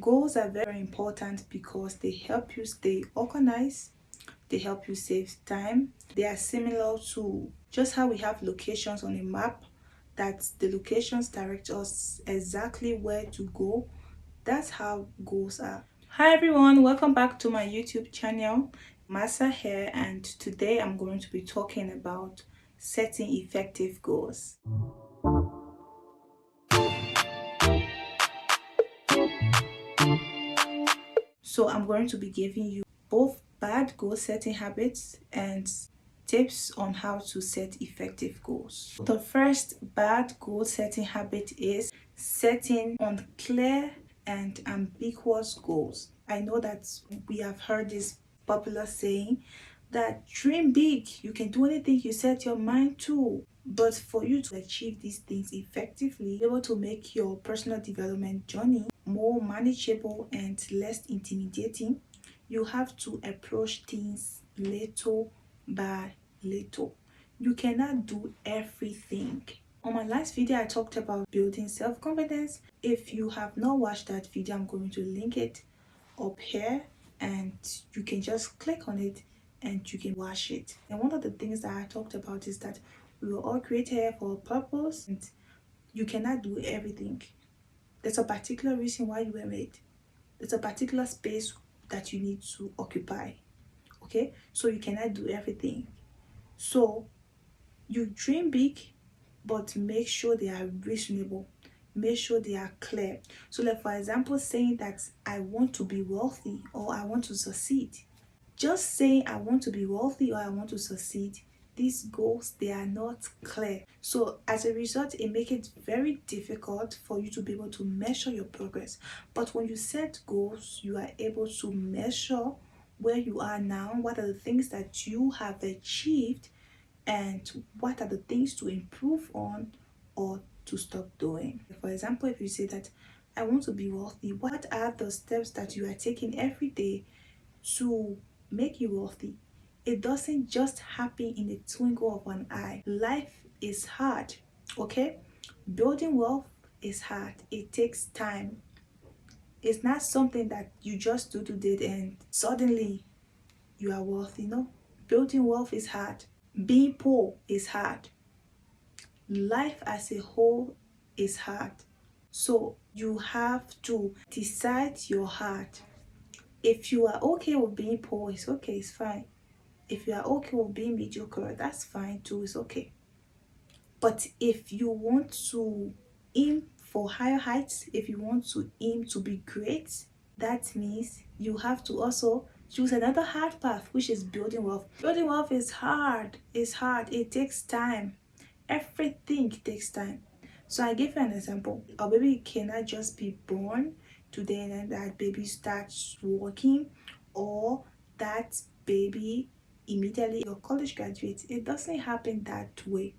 Goals are very important because they help you stay organized, they help you save time. They are similar to just how we have locations on a map, that the locations direct us exactly where to go. That's how goals are. Hi everyone, welcome back to my YouTube channel. Masa here, and today I'm going to be talking about setting effective goals. So I'm going to be giving you both bad goal setting habits and tips on how to set effective goals. The first bad goal setting habit is setting unclear and ambiguous goals. I know that we have heard this popular saying that dream big, you can do anything you set your mind to. But for you to achieve these things effectively, be able to make your personal development journey more manageable and less intimidating, you have to approach things little by little. You cannot do everything. On my last video, I talked about building self-confidence. If you have not watched that video, I'm going to link it up here and you can just click on it and you can watch it. And one of the things that I talked about is that we were all created for a purpose and you cannot do everything. There's a particular reason why you were made. There's a particular space that you need to occupy. Okay, so you cannot do everything. So you dream big, but make sure they are reasonable. Make sure they are clear. So like for example, saying that I want to be wealthy or I want to succeed. Just saying I want to be wealthy or I want to succeed, these goals, they are not clear. So as a result, it makes it very difficult for you to be able to measure your progress. But when you set goals, you are able to measure where you are now, what are the things that you have achieved, and what are the things to improve on or to stop doing. For example, if you say that I want to be wealthy, what are the steps that you are taking every day to make you wealthy? It doesn't just happen in the twinkle of an eye. Life is hard, okay? Building wealth is hard. It takes time. It's not something that you just do today and suddenly you are wealthy. No, building wealth is hard. Being poor is hard. Life as a whole is hard. So you have to decide your heart. If you are okay with being poor, it's okay, it's fine. If you are okay with being mediocre, that's fine too, it's okay. But if you want to aim for higher heights, if you want to aim to be great, that means you have to also choose another hard path, which is building wealth. Building wealth is hard. It's hard. It takes time. Everything takes time. So I give you an example. A baby cannot just be born today and then that baby starts walking, or that baby immediately your college graduates. It doesn't happen that way.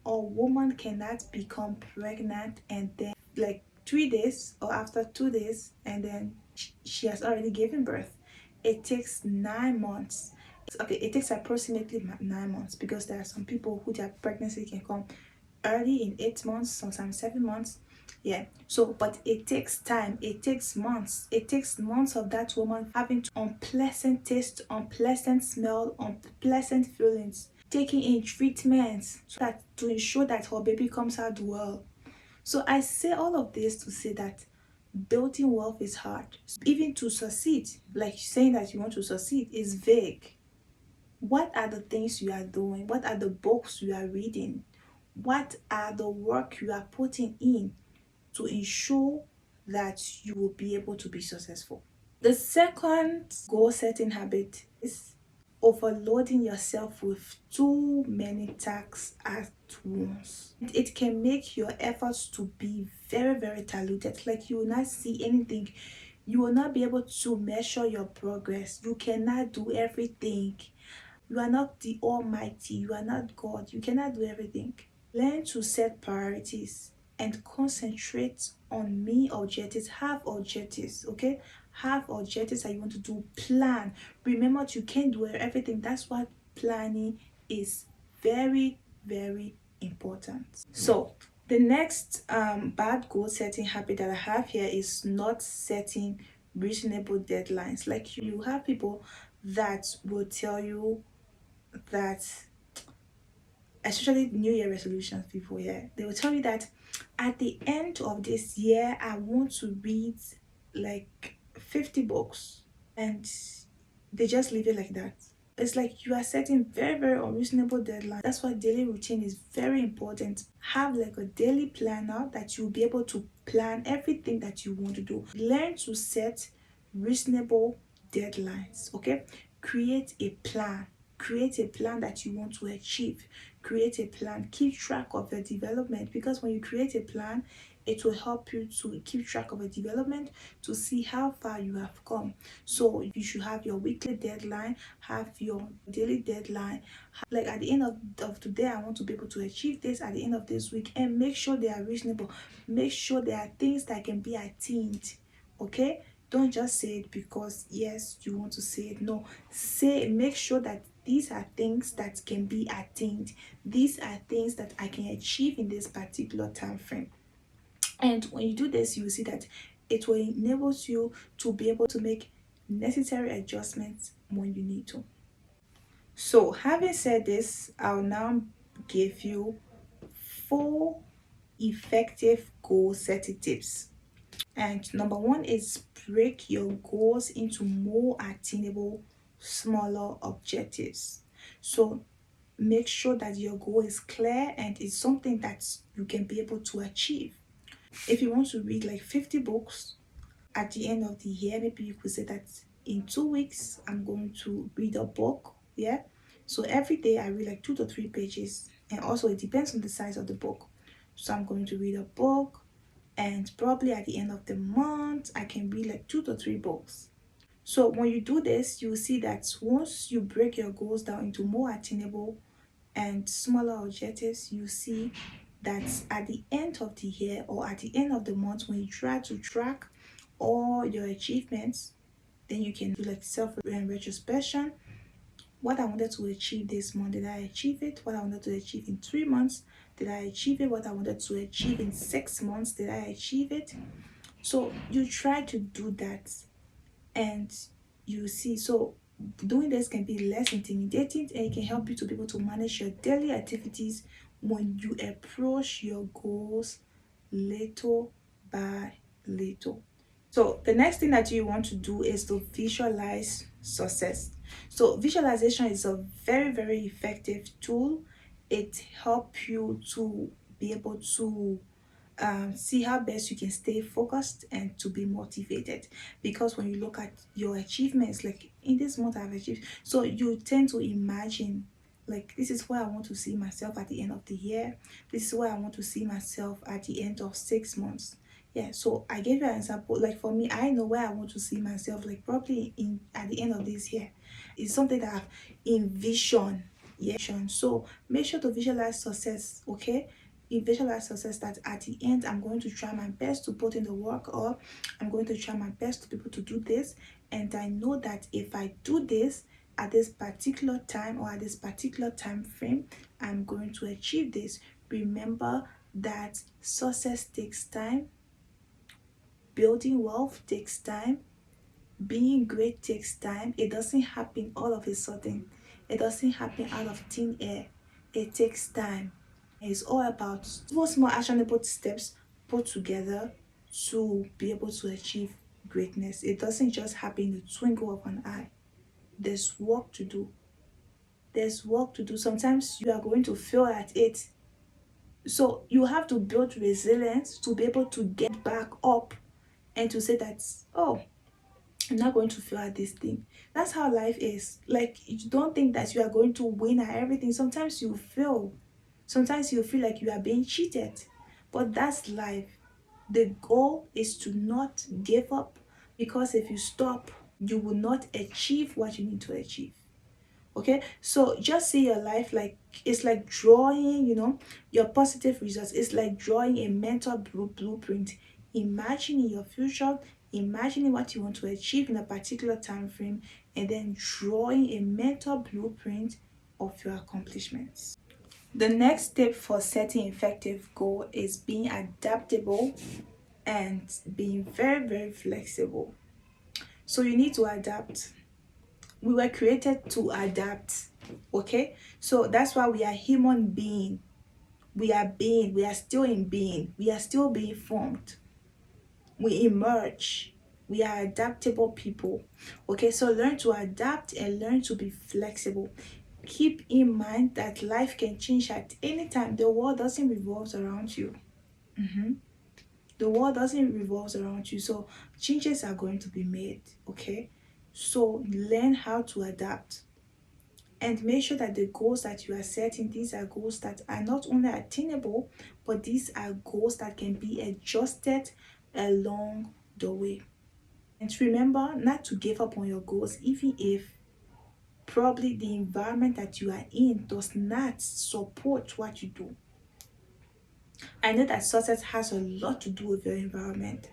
A woman cannot become pregnant and then like 3 days or after 2 days and then she has already given birth. It takes 9 months. Okay, it takes approximately 9 months because there are some people who their pregnancy can come early in 8 months, sometimes 7 months. Yeah, so but it takes time, it takes months, it takes months of that woman having unpleasant taste, unpleasant smell, unpleasant feelings, taking in treatments so that to ensure that her baby comes out well. So I say all of this to say that building wealth is hard. Even to succeed, like saying that you want to succeed, is vague. What are the things you are doing? What are the books you are reading? What are the work you are putting in to ensure that you will be able to be successful? The second goal setting habit is overloading yourself with too many tasks at once. It can make your efforts to be very, very diluted. Like you will not see anything. You will not be able to measure your progress. You cannot do everything. You are not the Almighty. You are not God. You cannot do everything. Learn to set priorities and concentrate on main objectives. Have objectives, okay? Have objectives that you want to do. Plan. Remember that you can't do everything. That's what planning is very, very important. So The next bad goal setting habit that I have here is not setting reasonable deadlines. Like you have people that will tell you that, especially New Year resolutions people, yeah, they will tell you that at the end of this year, I want to read like 50 books, and they just leave it like that. It's like you are setting very, very unreasonable deadlines. That's why daily routine is very important. Have like a daily planner that you'll be able to plan everything that you want to do. Learn to set reasonable deadlines, okay? Create a plan. Create a plan that you want to achieve. Create a plan. Keep track of your development, because when you create a plan, it will help you to keep track of your development, to see how far you have come. So you should have your weekly deadline, have your daily deadline. Like at the end of today, I want to be able to achieve this at the end of this week, and make sure they are reasonable. Make sure there are things that can be attained. Okay? Don't just say it because yes, you want to say it. No, say, make sure that these are things that can be attained. These are things that I can achieve in this particular time frame. And when you do this, you will see that it will enable you to be able to make necessary adjustments when you need to. So, having said this, I'll now give you 4 effective goal setting tips. And number one is break your goals into more attainable, smaller objectives. So, make sure that your goal is clear and it's something that you can be able to achieve. If you want to read like 50 books at the end of the year, maybe you could say that in 2 weeks I'm going to read a book. Yeah. So every day I read like 2 to 3 pages. And also it depends on the size of the book. So I'm going to read a book, and probably at the end of the month I can read like 2 to 3 books. So when you do this, you will see that once you break your goals down into more attainable and smaller objectives, you see that at the end of the year or at the end of the month, when you try to track all your achievements, then you can do like self retrospection. What I wanted to achieve this month, did I achieve it? What I wanted to achieve in 3 months, did I achieve it? What I wanted to achieve in 6 months, did I achieve it? So you try to do that, and you see, so doing this can be less intimidating, and it can help you to be able to manage your daily activities when you approach your goals little by little. So the next thing that you want to do is to visualize success. So visualization is a very, very effective tool. It helps you to be able to see how best you can stay focused and to be motivated, because when you look at your achievements, like in this month I've achieved, so you tend to imagine, like, this is where I want to see myself at the end of the year, this is where I want to see myself at the end of 6 months. Yeah, so I gave you an example. Like for me, I know where I want to see myself, like probably in at the end of this year. It's something that I've envisioned. Yeah, so make sure to visualize success. Okay, you visualize success, that at the end I'm going to try my best to put in the work, or I'm going to try my best to be able to do this, and I know that if I do this at this particular time or at this particular time frame, I'm going to achieve this. Remember that success takes time, building wealth takes time, being great takes time. It doesn't happen all of a sudden, it doesn't happen out of thin air. It takes time. It's all about small actionable steps put together to be able to achieve greatness. It doesn't just happen in the twinkle of an eye. There's work to do. There's work to do. Sometimes you are going to fail at it. So you have to build resilience to be able to get back up and to say that, oh, I'm not going to fail at this thing. That's how life is. Like, you don't think that you are going to win at everything. Sometimes you fail. Sometimes you feel like you are being cheated. But that's life. The goal is to not give up, because if you stop, you will not achieve what you need to achieve. Okay, so just see your life like it's like drawing, your positive results. It's like drawing a mental blueprint, imagining your future, imagining what you want to achieve in a particular time frame, and then drawing a mental blueprint of your accomplishments. The next tip for setting effective goal is being adaptable and being very, very flexible. So you need to adapt. We were created to adapt. Okay, so that's why we are human being. We are still in being, we are still being formed, we emerge, we are adaptable people. Okay, so learn to adapt and learn to be flexible. Keep in mind that life can change at any time. The world doesn't revolve around you. The world doesn't revolve around you, so changes are going to be made. Okay, so learn how to adapt and make sure that the goals that you are setting, these are goals that are not only attainable, but these are goals that can be adjusted along the way. And remember not to give up on your goals, even if probably the environment that you are in does not support what you do. I know that success has a lot to do with your environment,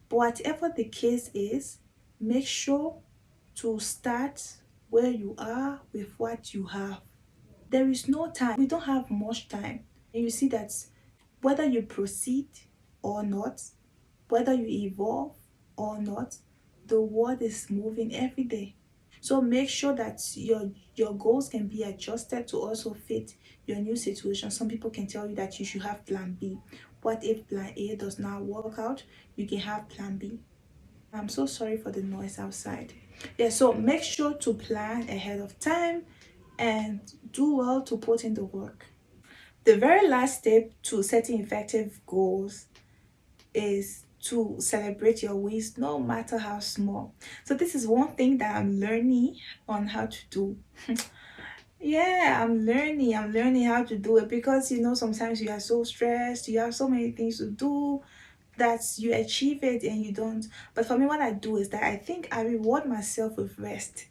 but whatever the case is, make sure to start where you are with what you have. There is no time, we don't have much time. And you see that whether you proceed or not, whether you evolve or not, the world is moving every day. So make sure that your goals can be adjusted to also fit your new situation. Some people can tell you that you should have plan B. What if plan A does not work out? You can have plan B. I'm so sorry for the noise outside. Yeah, so make sure to plan ahead of time and do well to put in the work. The very last step to setting effective goals is to celebrate your wins no matter how small. So this is one thing that I'm learning on how to do. Yeah, I'm learning how to do it, because sometimes you are so stressed, you have so many things to do that you achieve it and you don't. But for me, what I do is that I think I reward myself with rest.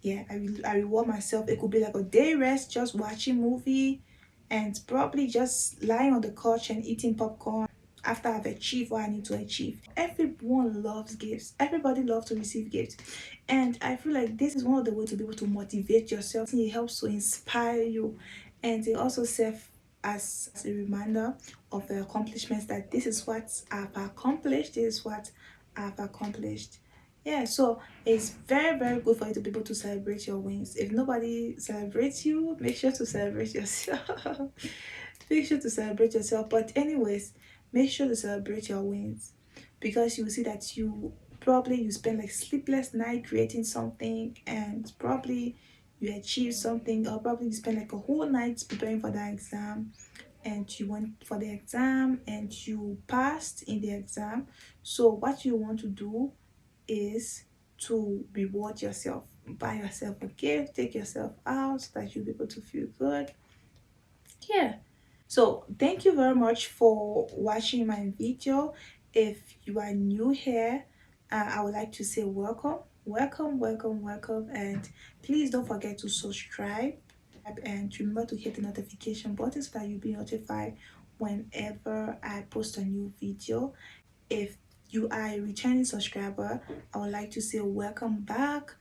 Yeah, I reward myself. It could be like a day rest, just watching movie and probably just lying on the couch and eating popcorn after I've achieved what I need to achieve. Everyone loves gifts. Everybody loves to receive gifts. And I feel like this is one of the ways to be able to motivate yourself. It helps to inspire you, and it also serves as a reminder of the accomplishments, that this is what I've accomplished, this is what I've accomplished. Yeah, so it's very, very good for you to be able to celebrate your wins. If nobody celebrates you, make sure to celebrate yourself. Make sure to celebrate yourself. But anyways, make sure to celebrate your wins, because you will see that you spend like sleepless night creating something, and probably you achieve something, or probably you spend like a whole night preparing for that exam, and you went for the exam and you passed in the exam. So what you want to do is to reward yourself, buy yourself a gift, take yourself out so that you'll be able to feel good. Yeah, so thank you very much for watching my video. If you are new here, I would like to say welcome, welcome, welcome, welcome, and please don't forget to subscribe and remember to hit the notification button so that you'll be notified whenever I post a new video. If you are a returning subscriber, I would like to say welcome back.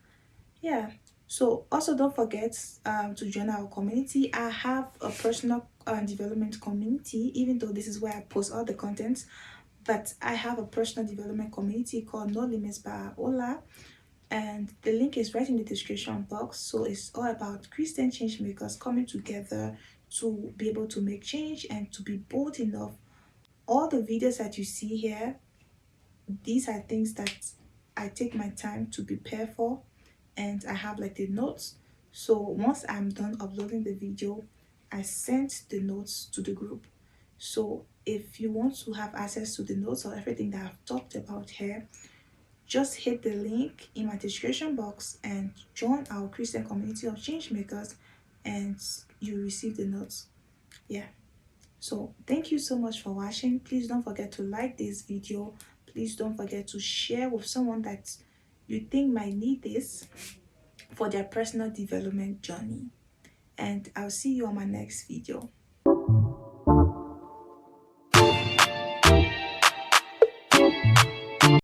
Yeah, so also don't forget to join our community. I have a personal development community, even though this is where I post all the content, but I have a personal development community called No Limits by Ola, and the link is right in the description box. So it's all about Christian change makers coming together to be able to make change and to be bold enough. All the videos that you see here, these are things that I take my time to prepare for, and I have like the notes. So once I'm done uploading the video, I send the notes to the group. So if you want to have access to the notes or everything that I've talked about here, just hit the link in my description box and join our Christian community of change makers, and you receive the notes. Yeah, so thank you so much for watching. Please don't forget to like this video. Please don't forget to share with someone that you think might need this for their personal development journey. And I'll see you on my next video.